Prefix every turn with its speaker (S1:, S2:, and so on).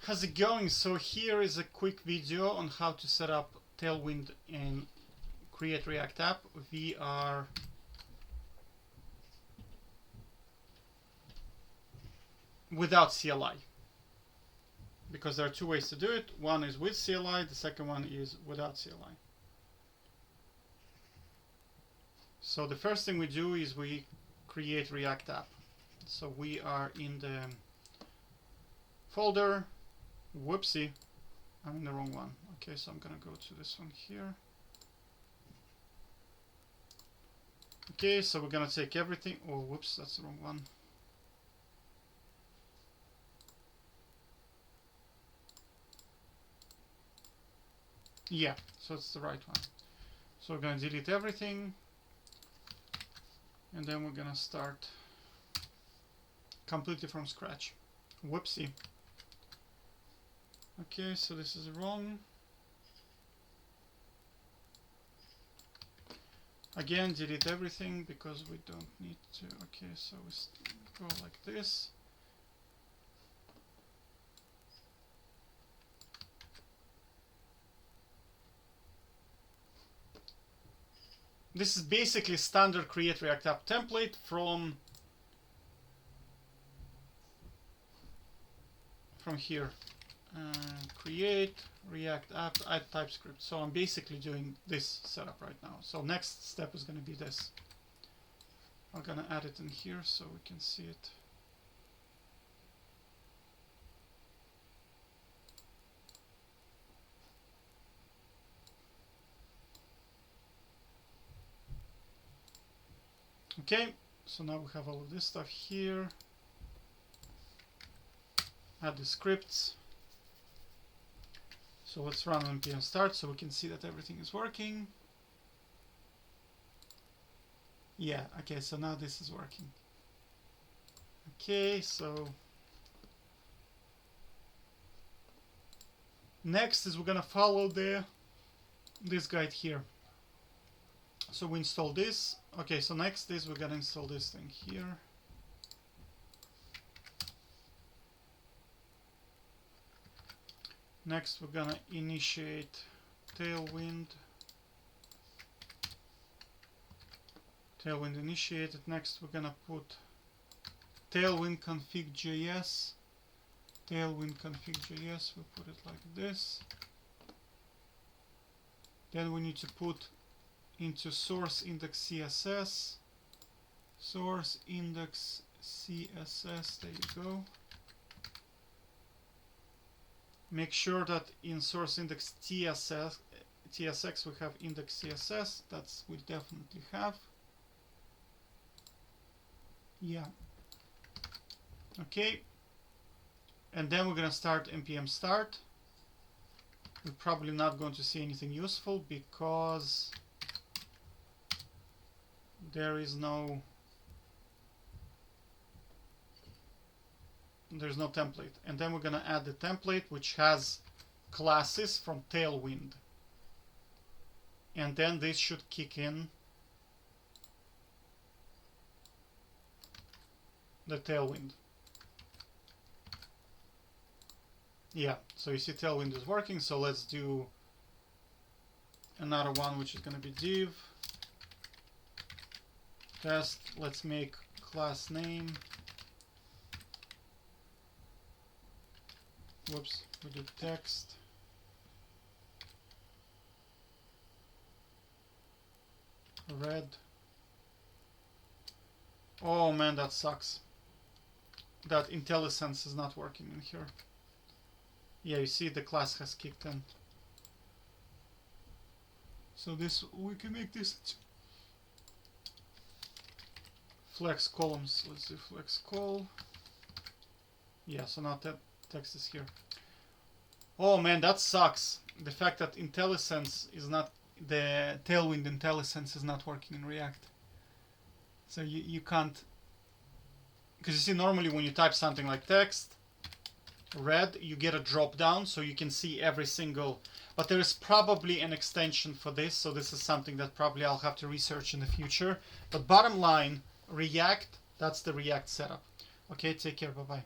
S1: How's it going? So here is a quick video on how to set up Tailwind and create React app. We are without CLI, because there are two ways to do it. One is with CLI, the second one is without CLI. So the first thing we do is we create React app. So we are in the folder. Whoopsie, I'm in the wrong one. Okay, so I'm gonna go to this one here. Okay, so we're gonna take everything. Oh, whoops, that's the wrong one. Yeah, so it's the right one. So we're gonna delete everything, and then we're gonna start completely from scratch. Whoopsie. Okay, so this is wrong. Again, delete everything because we don't need to. Okay, so we go like this. This is basically standard create React app template from here. Create React app, add TypeScript. So I'm basically doing this setup right now. So next step is going to be this. I'm going to add it in here so we can see it. Okay, so now we have all of this stuff here. Add the scripts. So let's run npm start so we can see that everything is working. Yeah, okay, so now this is working. Okay, so next is we're gonna follow this guide here. So we install this. Okay, so next is we're gonna install this thing here. Next, we're gonna initiate Tailwind. Tailwind initiated. Next, we're gonna put Tailwind config.js. Tailwind config.js. We put it like this. Then we need to put into source index CSS. Source index CSS. There you go. Make sure that in source index TSX we have index CSS. That's we definitely have. Yeah. Okay. And then we're gonna start npm start. We're probably not going to see anything useful because there's no template. And then we're gonna add the template which has classes from Tailwind. And then this should kick in the Tailwind. Yeah, so you see Tailwind is working, so let's do another one which is gonna be div test. Let's make class name. Whoops, we did text. Red. Oh man, that sucks. That IntelliSense is not working in here. Yeah, you see the class has kicked in. So this, we can make this flex columns. Let's do flex col. Yeah, so now that text is here. Oh man, that sucks. The fact that IntelliSense is not, the Tailwind IntelliSense is not working in React. So you can't, because you see normally when you type something like text, red, you get a drop down so you can see every single, but there is probably an extension for this, so this is something that probably I'll have to research in the future. But bottom line, React, that's the React setup. Okay, take care, bye-bye.